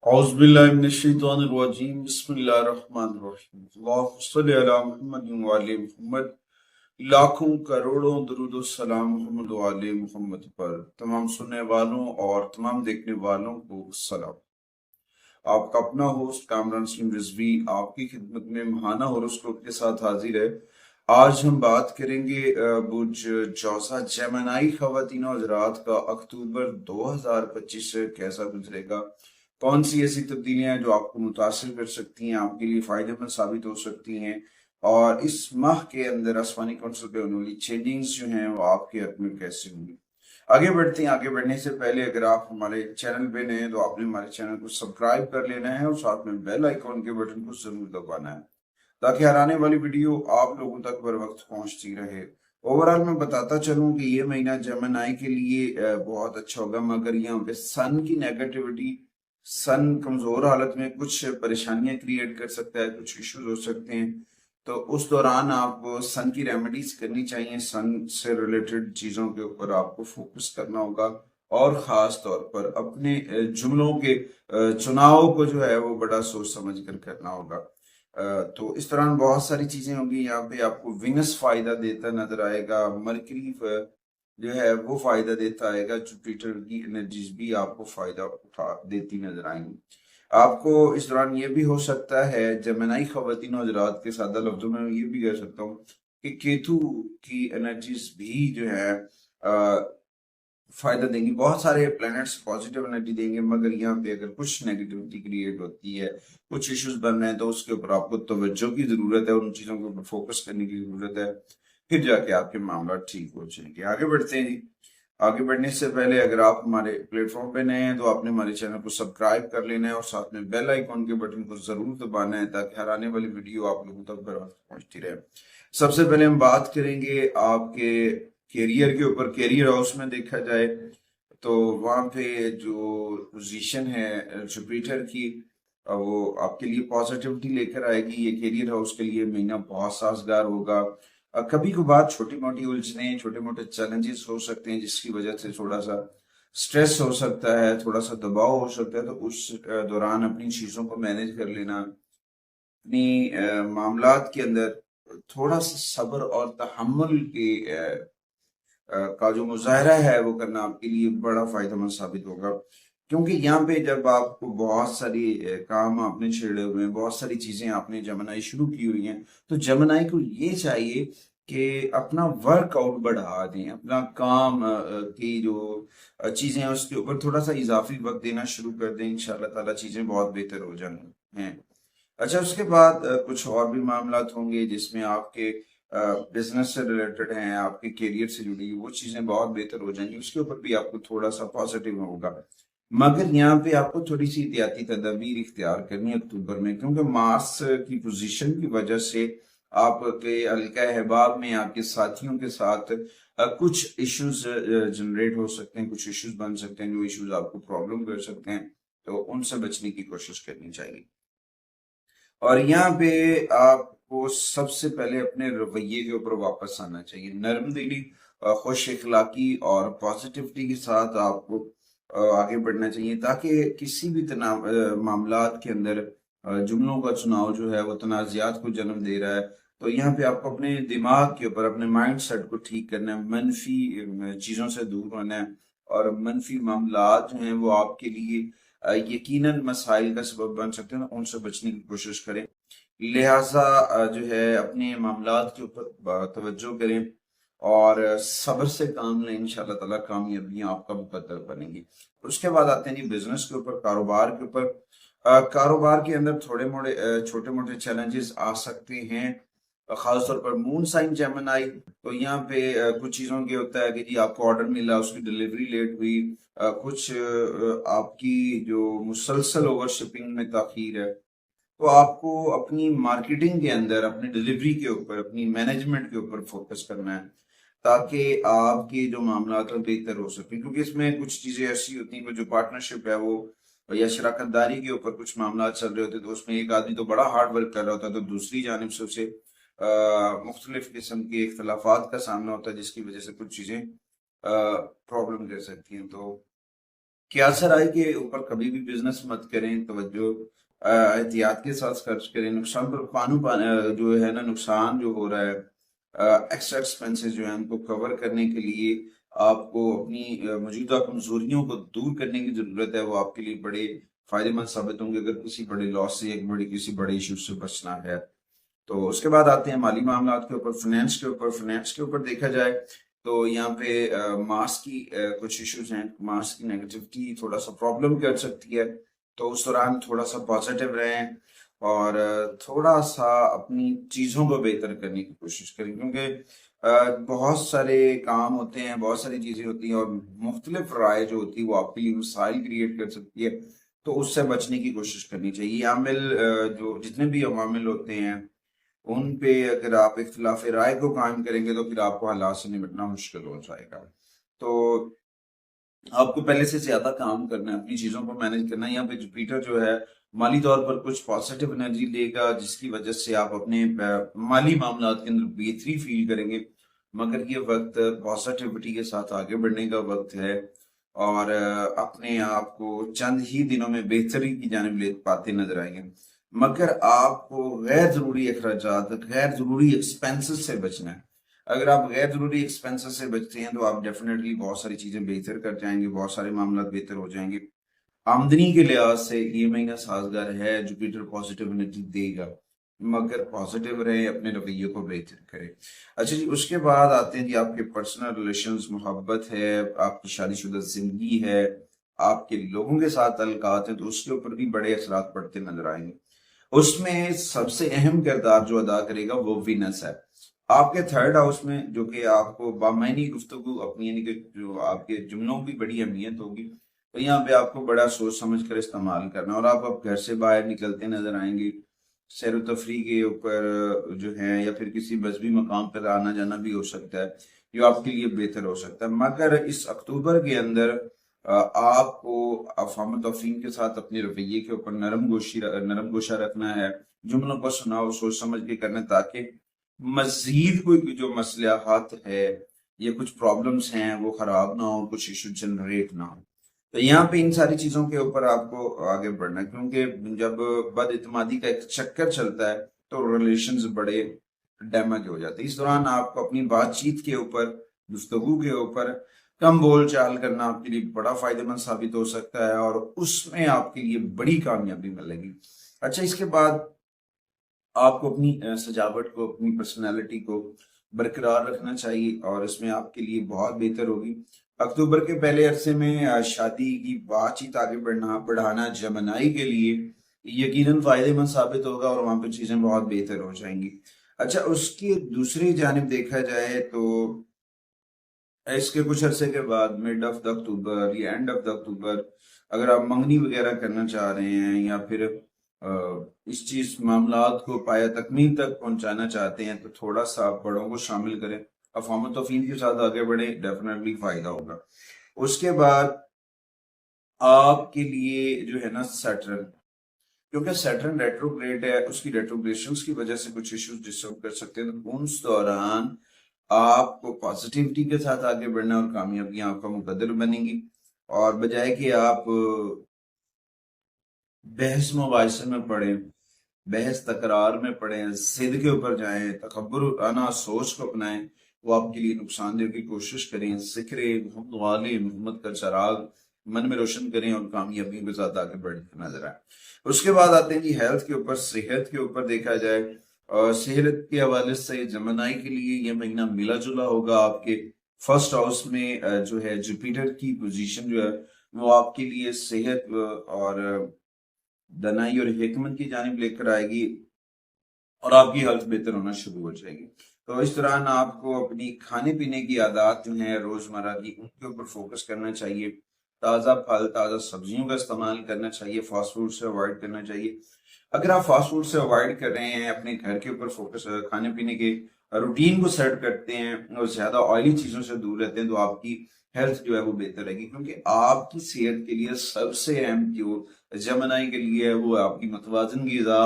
أعوذ بالله من الشيطان الرجيم بسم الله الرحمن الرحیم اللہم صلی علی محمد وعلی محمد۔ لاکھوں کروڑوں درود و سلام محمد وعلی محمد پر تمام سننے والوں اور تمام دیکھنے والوں کو سلام۔ آپ کا اپنا ہوسٹ کامران سلیم رضوی آپ کی خدمت میں ماہانہ ہوروسکوپ کے ساتھ حاضر ہے۔ آج ہم بات کریں گے برج جوزہ جیمنائی خواتین و حضرات کا اکتوبر 2025 سے کیسا گزرے گا، کون سی ایسی تبدیلیاں ہیں جو آپ کو متاثر کر سکتی ہیں، آپ کے لیے فائدہ مند ثابت ہو سکتی ہیں، اور اس ماہ کے اندر آسمانی کونسل پہ ہونے والی چینجنگز جو ہیں وہ آپ کے حق میں کیسے ہوں گی۔ آگے بڑھتے ہیں۔ آگے بڑھنے سے پہلے اگر آپ ہمارے چینل پہ نئے ہیں تو آپ نے ہمارے چینل کو سبسکرائب کر لینا ہے اور ساتھ میں بیل آئیکن کے بٹن کو ضرور دبانا ہے تاکہ ہر آنے والی ویڈیو آپ لوگوں تک بر وقت پہنچتی رہے۔ اوورال میں بتاتا چلوں کہ یہ مہینہ جیمنائی کے لیے بہت اچھا ہوگا، مگر یہاں پہ سن کی نیگیٹیوٹی، سن کمزور حالت میں کچھ پریشانیاں کریٹ کر سکتا ہے، کچھ ایشوز ہو سکتے ہیں، تو اس دوران آپ کو سن کی ریمیڈیز کرنی چاہیے۔ سن سے ریلیٹڈ چیزوں کے اوپر آپ کو فوکس کرنا ہوگا، اور خاص طور پر اپنے جملوں کے چناؤ کو جو ہے وہ بڑا سوچ سمجھ کر کرنا ہوگا۔ تو اس دوران بہت ساری چیزیں ہوں گی۔ یہاں پہ آپ کو وینس فائدہ دیتا نظر آئے گا، مرکری جو ہے وہ فائدہ دیتا آئے گا، جوپیٹر کی انرجیز بھی آپ کو فائدہ دیتی نظر آئیں گی۔ آپ کو اس دوران یہ بھی ہو سکتا ہے، جیمنائی خواتین و حضرات کے سادہ لفظوں میں یہ بھی کہہ سکتا ہوں کہ کیتو کی انرجیز بھی جو ہے فائدہ دیں گی۔ بہت سارے پلینٹس پازیٹیو انرجی دیں گے، مگر یہاں پہ اگر کچھ نیگیٹیوٹی کریٹ ہوتی ہے، کچھ ایشوز بن رہے ہیں، تو اس کے اوپر آپ کو توجہ کی ضرورت ہے، ان چیزوں کے اوپر فوکس کرنے کی ضرورت ہے، پھر جا کے آپ کے معاملات ٹھیک ہو جائیں گے۔ آگے بڑھتے ہیں جی۔ آگے بڑھنے سے پہلے اگر آپ ہمارے پلیٹ فارم پہ نئے ہیں تو آپ نے ہمارے چینل کو سبسکرائب کر لینا ہے اور ساتھ میں بیل آئیکن کے بٹن کو ضرور دبانا ہے تاکہ ہر آنے والی ویڈیو آپ لوگوں تک بر وقت پہنچتی رہے۔ سب سے پہلے ہم بات کریں گے آپ کے کیریئر کے اوپر۔ کیریئر ہاؤس میں دیکھا جائے تو وہاں پہ جو پوزیشن ہے جوپیٹر کی، وہ آپ کے لیے پازیٹیوٹی لے کر آئے گی۔ یہ کیریئر ہاؤس کے لیے مہینہ بہت سازگار ہوگا۔ کبھی کبھار چھوٹی موٹی الجھنیں، چھوٹے موٹے چیلنجز ہو سکتے ہیں جس کی وجہ سے تھوڑا سا سٹریس ہو سکتا ہے، تھوڑا سا دباؤ ہو سکتا ہے، تو اس دوران اپنی چیزوں کو مینیج کر لینا، اپنی معاملات کے اندر تھوڑا سا صبر اور تحمل کا جو مظاہرہ ہے وہ کرنا آپ کے لیے بڑا فائدہ مند ثابت ہوگا، کیونکہ یہاں پہ جب آپ کو بہت ساری کام آپ نے چھیڑے ہوئے ہیں، بہت ساری چیزیں آپ نے جمنائی شروع کی ہوئی ہیں، تو جمنائی کو یہ چاہیے کہ اپنا ورک آؤٹ بڑھا دیں، اپنا کام کی جو چیزیں ہیں اس کے اوپر تھوڑا سا اضافی وقت دینا شروع کر دیں۔ انشاءاللہ تعالی چیزیں بہت بہتر ہو جانا ہیں۔ اچھا، اس کے بعد کچھ اور بھی معاملات ہوں گے جس میں آپ کے بزنس سے ریلیٹڈ ہیں، آپ کے کیریئر سے جڑی وہ چیزیں بہت بہتر ہو جائیں گی، اس کے اوپر بھی آپ کو تھوڑا سا پازیٹیو ہوگا، مگر یہاں پہ آپ کو تھوڑی سی احتیاطی تدابیر اختیار کرنی ہے اکتوبر میں، کیونکہ مارس کی پوزیشن کی وجہ سے آپ کے حلقہ احباب میں آپ کے ساتھیوں کے ساتھ کچھ ایشوز جنریٹ ہو سکتے ہیں، کچھ ایشوز بن سکتے ہیں، جو ایشوز آپ کو پرابلم کر سکتے ہیں، تو ان سے بچنے کی کوشش کرنی چاہیے۔ اور یہاں پہ آپ کو سب سے پہلے اپنے رویے کے اوپر واپس آنا چاہیے، نرم دلی، خوش اخلاقی اور پازیٹیوٹی کے ساتھ آپ کو آگے بڑھنا چاہیے، تاکہ کسی بھی معاملات کے اندر جملوں کا چناؤ جو ہے وہ تنازعات کو جنم دے رہا ہے، تو یہاں پہ آپ کو اپنے دماغ کے اوپر، اپنے مائنڈ سیٹ کو ٹھیک کرنا ہے، منفی چیزوں سے دور ہونا ہے، اور منفی معاملات جو ہیں وہ آپ کے لیے یقیناً مسائل کا سبب بن سکتے ہیں، ان سے بچنے کی کوشش کریں۔ لہٰذا جو ہے اپنے معاملات کے اوپر توجہ کریں اور صبر سے کام لیں، انشاءاللہ تعالیٰ کامیابیاں آپ کا مقدر بنیں گی۔ اس کے بعد آتے ہیں جی بزنس کے اوپر، کاروبار کے اوپر۔ کاروبار کے اندر چھوٹے موٹے چیلنجز آ سکتے ہیں، خاص طور پر مون سائن جیمنائی، تو یہاں پہ کچھ چیزوں کے ہوتا ہے کہ جی آپ کو آرڈر ملا، اس کی ڈیلیوری لیٹ ہوئی، کچھ آپ کی جو مسلسل اوور شپنگ میں تاخیر ہے، تو آپ کو اپنی مارکیٹنگ کے اندر، اپنی ڈیلیوری کے اوپر، اپنی مینجمنٹ کے اوپر فوکس کرنا ہے تاکہ آپ کے جو معاملات ہیں بہتر ہو سکیں، کیونکہ اس میں کچھ چیزیں ایسی ہوتی ہیں کہ جو پارٹنرشپ ہے وہ یا شراکت داری کے اوپر کچھ معاملات چل رہے ہوتے ہیں، تو اس میں ایک آدمی تو بڑا ہارڈ ورک کر رہا ہوتا ہے، تو دوسری جانب سے اسے مختلف قسم کے اختلافات کا سامنا ہوتا ہے، جس کی وجہ سے کچھ چیزیں پرابلم دے سکتی ہیں۔ تو قیاس رائے کے اوپر کبھی بھی بزنس مت کریں، توجہ احتیاط کے ساتھ خرچ کریں، نقصان پر جو ہے نا، نقصان جو ہو رہا ہے، ایکسٹرا ایکسپینسز جو ہیں ان کو کور کرنے کے لیے آپ کو اپنی موجودہ کمزوریوں کو دور کرنے کی ضرورت ہے، وہ آپ کے لیے بڑے فائدے مند ثابت ہوں گے اگر کسی بڑے لاس سے، کسی بڑے ایشو سے بچنا ہے۔ تو اس کے بعد آتے ہیں مالی معاملات کے اوپر، فنانس کے اوپر۔ فنانس کے اوپر دیکھا جائے تو یہاں پہ ماس کی کچھ ایشوز ہیں، ماس کی نیگیٹیوٹی تھوڑا سا پرابلم کر سکتی ہے، تو اس دوران تھوڑا سا پازیٹیو رہیں اور تھوڑا سا اپنی چیزوں کو بہتر کرنے کی کوشش کریں، کیونکہ بہت سارے کام ہوتے ہیں، بہت ساری چیزیں ہوتی ہیں، اور مختلف رائے جو ہوتی ہے وہ آپ کے لیے مسائل کریٹ کر سکتی ہے، تو اس سے بچنے کی کوشش کرنی چاہیے۔ یہ عامل جو جتنے بھی عوامل ہوتے ہیں ان پہ اگر آپ اختلاف رائے کو قائم کریں گے تو پھر آپ کو حالات سے نمٹنا مشکل ہو جائے گا۔ تو آپ کو پہلے سے زیادہ کام کرنا ہے، اپنی چیزوں کو مینج کرنا ہے۔ یہاں پہ جوپیٹر جو ہے مالی طور پر کچھ پازیٹیو انرجی دے گا، جس کی وجہ سے آپ اپنے مالی معاملات کے اندر بہتری فیل کریں گے، مگر یہ وقت پازیٹیوٹی کے ساتھ آگے بڑھنے کا وقت ہے، اور اپنے آپ کو چند ہی دنوں میں بہتری کی جانب لے پاتے نظر آئیں گے، مگر آپ کو غیر ضروری اخراجات، غیر ضروری ایکسپینسز سے بچنا ہے۔ اگر آپ غیر ضروری ایکسپینسز سے بچتے ہیں تو آپ ڈیفینیٹلی بہت ساری چیزیں بہتر کر جائیں گے، بہت سارے معاملات بہتر ہو جائیں گے۔ آمدنی کے لحاظ سے یہ مہینہ سازگار ہے، جوپیٹر پازیٹیو انرجی دے گا، مگر پازیٹیو رہے، اپنے رویے کو بہتر کرے۔ اچھا جی، اس کے بعد آتے ہیں جی آپ کے پرسنل ریلیشنز، محبت ہے، آپ کی شادی شدہ زندگی ہے، آپ کے لوگوں کے ساتھ تعلقات ہیں، تو اس کے اوپر بھی بڑے اثرات پڑتے نظر آئیں گے۔ اس میں سب سے اہم کردار جو ادا کرے گا وہ وینس ہے، آپ کے تھرڈ ہاؤس میں، جو کہ آپ کو بامعنی گفتگو اپنی، یعنی کہ جو آپ کے جملوں کی بڑی اہمیت ہوگی، تو یہاں پہ آپ کو بڑا سوچ سمجھ کر استعمال کرنا، اور آپ اب گھر سے باہر نکلتے نظر آئیں گے، سیر و تفریح کے اوپر جو ہے، یا پھر کسی مذہبی مقام پر آنا جانا بھی ہو سکتا ہے، جو آپ کے لیے بہتر ہو سکتا ہے۔ مگر اس اکتوبر کے اندر آپ کو افہام و تفہیم کے ساتھ اپنے رویے کے اوپر نرم گوشہ رکھنا ہے، جملوں کو سناؤ سوچ سمجھ کے کرنا، تاکہ مزید کوئی جو مسئلہات ہے یا کچھ پرابلمز ہیں وہ خراب نہ ہو، کچھ ایشو جنریٹ نہ ہو۔ تو یہاں پہ ان ساری چیزوں کے اوپر آپ کو آگے بڑھنا ہے، کیونکہ جب بد اعتمادی کا ایک چکر چلتا ہے تو ریلیشنز بڑے ڈیمیج ہو جاتے ہیں۔ اس دوران آپ کو اپنی بات چیت کے اوپر، گفتگو کے اوپر کم بول چال کرنا آپ کے لیے بڑا فائدہ مند ثابت ہو سکتا ہے، اور اس میں آپ کے لیے بڑی کامیابی ملے گی۔ اچھا، اس کے بعد آپ کو اپنی سجاوٹ کو، اپنی پرسنالٹی کو برقرار رکھنا چاہیے، اور اس میں آپ کے لیے بہت بہتر ہوگی۔ اکتوبر کے پہلے عرصے میں شادی کی بات چیت آگے بڑھانا جمنائی کے لیے یقیناً فائدے مند ثابت ہوگا، اور وہاں پہ چیزیں بہت بہتر ہو جائیں گی۔ اچھا، اس کی دوسری جانب دیکھا جائے تو اس کے کچھ عرصے کے بعد مڈ آف دا اکتوبر یا اینڈ آف دا اکتوبر، اگر آپ منگنی وغیرہ کرنا چاہ رہے ہیں، یا پھر اس چیز معاملات کو پایا تکمیل تک پہنچانا چاہتے ہیں، تو تھوڑا سا بڑوں کو شامل کریں، افہام و تفہیم کے ساتھ آگے بڑھیں، ڈیفینیٹلی فائدہ ہوگا۔ اس کے بعد آپ کے لیے جو ہے نا سیٹرن، کیونکہ سیٹرن ریٹروگریڈ ہے، اس کی ریٹروگریشنز کی وجہ سے کچھ ایشوز ڈسٹرب کر سکتے ہیں، تو اس دوران آپ کو پازیٹیوٹی کے ساتھ آگے بڑھنا، اور کامیابیاں آپ کا مقدر بنیں گی، اور بجائے کہ آپ بحث مباحثے میں پڑھیں، بحث تکرار میں پڑھیں، ضد کے اوپر جائیں، تکبر آنا سوچ کو اپنائیں، وہ آپ کے لیے نقصان دہ کی کوشش کریں۔ ذکر محمد والے محمد کا چراغ من میں روشن کریں، اور کامیابیوں کے ساتھ آگے بڑھتے نظر آئیں۔ اس کے بعد آتے ہیں جی ہیلتھ کے اوپر، صحت کے اوپر دیکھا جائے، اور صحت کے حوالے سے جمنائی کے لیے یہ مہینہ ملا جلا ہوگا۔ آپ کے فرسٹ ہاؤس میں جو ہے جوپیٹر کی پوزیشن جو ہے وہ آپ کے لیے صحت اور دنائی اور حکمت کی جانب لے کر آئے گی، اور آپ کی ہیلتھ بہتر ہونا شروع ہو جائے گی۔ تو اس دوران آپ کو اپنی کھانے پینے کی عادات جو ہیں روزمرہ کی، ان کے اوپر فوکس کرنا چاہیے، تازہ پھل، تازہ سبزیوں کا استعمال کرنا چاہیے، فاسٹ فوڈ سے اوائڈ کرنا چاہیے۔ اگر آپ فاسٹ فوڈ سے اوائڈ کر رہے ہیں، اپنے گھر کے اوپر فوکس، کھانے پینے کے روٹین کو سیٹ کرتے ہیں، اور زیادہ آئلی چیزوں سے دور رہتے ہیں، تو آپ کی ہیلتھ جو ہے وہ بہتر رہے گی، کیونکہ آپ کی صحت کے لیے سب سے اہم جو جمنائی کے لیے ہے وہ آپ کی متوازن غذا۔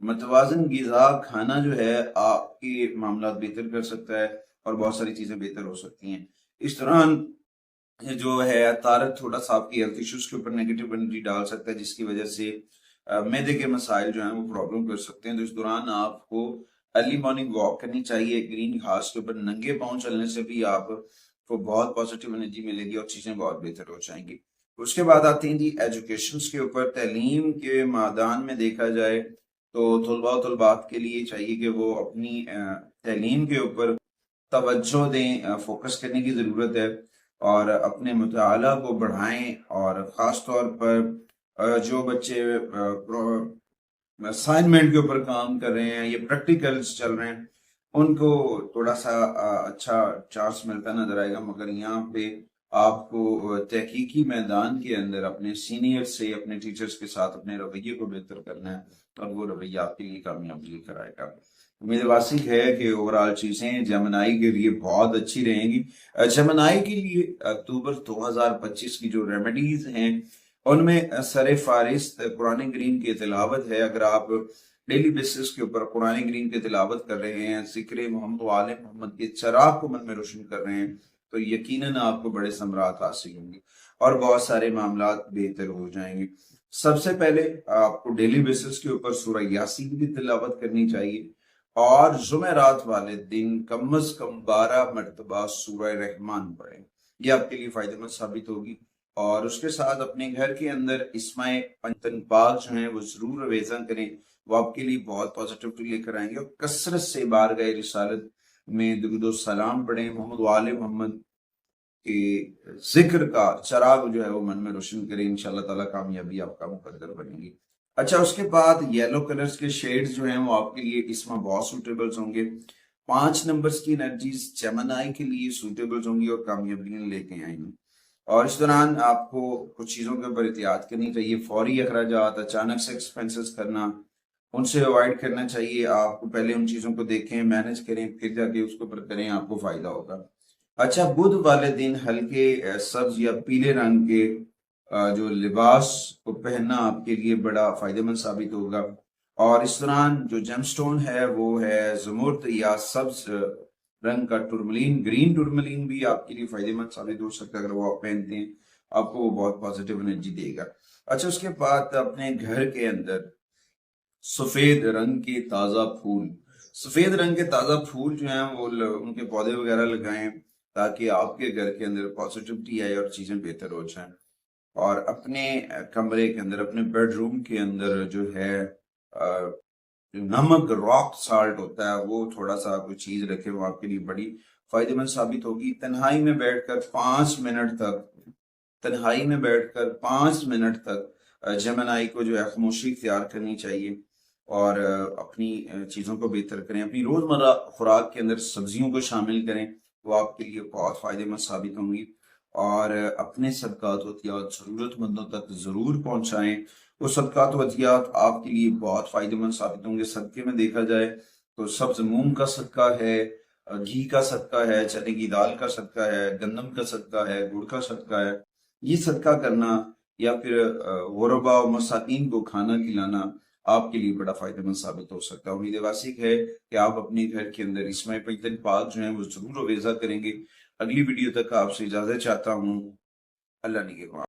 متوازن غذا کھانا جو ہے آپ کے معاملات بہتر کر سکتا ہے، اور بہت ساری چیزیں بہتر ہو سکتی ہیں۔ اس دوران جو ہے طارق تھوڑا سا آپ کی ہیلتھ ایشوز کے اوپر نیگیٹو انرجی ڈال سکتا ہے، جس کی وجہ سے معدے کے مسائل جو ہیں وہ پرابلم کر سکتے ہیں. تو اس دوران آپ کو ارلی مارننگ واک کرنی چاہیے. گرین گھاس کے اوپر ننگے پاؤں چلنے سے بھی آپ کو بہت پازیٹیو انرجی ملے گی اور چیزیں بہت بہتر ہو جائیں گی. اس کے بعد آتے ہیں جی ایجوکیشنز کے اوپر. تعلیم کے میدان میں دیکھا جائے تو طلباء و طلبات کے لیے چاہیے کہ وہ اپنی تعلیم کے اوپر توجہ دیں، فوکس کرنے کی ضرورت ہے اور اپنے مطالعہ کو بڑھائیں. اور خاص طور پر جو بچے اسائنمنٹ کے اوپر کام کر رہے ہیں یا پریکٹیکلز چل رہے ہیں ان کو تھوڑا سا اچھا چانس ملتا نظر آئے گا. مگر یہاں پہ آپ کو تحقیقی میدان کے اندر اپنے سینئر سے، اپنے ٹیچرز کے ساتھ اپنے رویے کو بہتر کرنا ہے اور وہ رویہ آپ کے لیے کامیابی لے کر آئے گا. امید واسق ہے کہ اوورال چیزیں جمنائی کے لیے بہت اچھی رہیں گی. جمنائی کے لیے اکتوبر 2025 کی جو ریمیڈیز ہیں ان میں سر فہرست قرآن کریم کی تلاوت ہے. اگر آپ ڈیلی بیسس کے اوپر قرآن کریم کی تلاوت کر رہے ہیں، ذکر محمد و آل محمد کے چراغ کو من میں روشن کر رہے ہیں، تو یقیناً آپ کو بڑے ثمرات حاصل ہوں گے اور بہت سارے معاملات بہتر ہو جائیں گے. سب سے پہلے آپ کو ڈیلی بیسس کے اوپر سورہ یاسین کی تلاوت کرنی چاہیے اور جمعرات والے دن کم از کم 12 مرتبہ سورہ رحمان پڑھیں. یہ آپ کے لیے فائدہ مند ثابت ہوگی. اور اس کے ساتھ اپنے گھر کے اندر اسماء پنجتن پاک جو ہیں وہ ضرور ریزاں کریں، وہ آپ کے لیے بہت پازیٹیوٹی لے کر آئیں گے. اور کثرت سے بارگاہ رسالت میں درود و سلام پڑھیں. محمد و آل محمد کے ذکر کا چراغ جو ہے وہ من میں روشن کریں. انشاءاللہ تعالیٰ کامیابی آپ کا مقدر بنے گی. اچھا، اس کے بعد یلو کلرز کے شیڈز جو ہیں وہ آپ کے لیے اس میں بہت سوٹیبلز ہوں گے. 5 نمبرز کی انرجیز جمنائی کے لیے سوٹیبلز ہوں گی اور کامیابیاں لے کے آئیں گی. اور اس دوران آپ کو کچھ چیزوں کے اوپر احتیاط کرنی چاہیے. فوری اخراجات، اچانک سے ایکسپینسز کرنا، ان سے اوائڈ کرنا چاہیے. آپ کو پہلے ان چیزوں کو دیکھیں، مینج کریں، پھر جا کے اس کے اوپر کریں، آپ کو فائدہ ہوگا. اچھا، بدھ والے دن ہلکے سبز یا پیلے رنگ کے جو لباس کو پہننا آپ کے لیے بڑا فائدہ مند ثابت ہوگا. اور اس دوران جو جیم سٹون ہے وہ ہے زمرد یا سبز رنگ کا ٹورملین. گرین ٹورملین بھی آپ کے لیے فائدہ مند ثابت ہو سکتا ہے. اگر وہ آپ پہنتے ہیں آپ کو وہ بہت پازیٹیو انرجی دے گا. اچھا، اس کے بعد اپنے گھر کے اندر سفید رنگ کے تازہ پھول، سفید رنگ کے تازہ پھول جو ہیں وہ ان کے پودے وغیرہ لگائیں تاکہ آپ کے گھر کے اندر پازیٹیوٹی آئے اور چیزیں بہتر ہو جائیں. اور اپنے کمرے کے اندر، اپنے بیڈ روم کے اندر جو ہے نمک، راک سالٹ ہوتا ہے، وہ تھوڑا سا کوئی چیز رکھے، وہ آپ کے لیے بڑی فائدہ مند ثابت ہوگی. تنہائی میں بیٹھ کر 5 منٹ تک، تنہائی میں بیٹھ کر 5 منٹ تک جمنائی کو جو ہے خاموشی اختیار کرنی چاہیے اور اپنی چیزوں کو بہتر کریں. اپنی روزمرہ خوراک کے اندر سبزیوں کو شامل کریں، وہ آپ کے لیے بہت فائدہ مند ثابت ہوں گی. اور اپنے صدقات و عطیات ضرورت مندوں تک ضرور پہنچائیں. وہ صدقات و عطیات آپ کے لیے بہت فائدہ مند ثابت ہوں گے. صدقے میں دیکھا جائے تو سبز مونگ کا صدقہ ہے، گھی کا صدقہ ہے، چنے کی دال کا صدقہ ہے، گندم کا صدقہ ہے، گڑ کا صدقہ ہے. یہ صدقہ کرنا یا پھر غربا و مساکین کو کھانا کھلانا آپ کے لیے بڑا فائدہ مند ثابت ہو سکتا ہے. امید واسق ہے کہ آپ اپنے گھر کے اندر اسماء پنجتن پاک جو ہیں وہ ضرور رویزہ کریں گے. اگلی ویڈیو تک آپ سے اجازت چاہتا ہوں. اللہ نگہبان.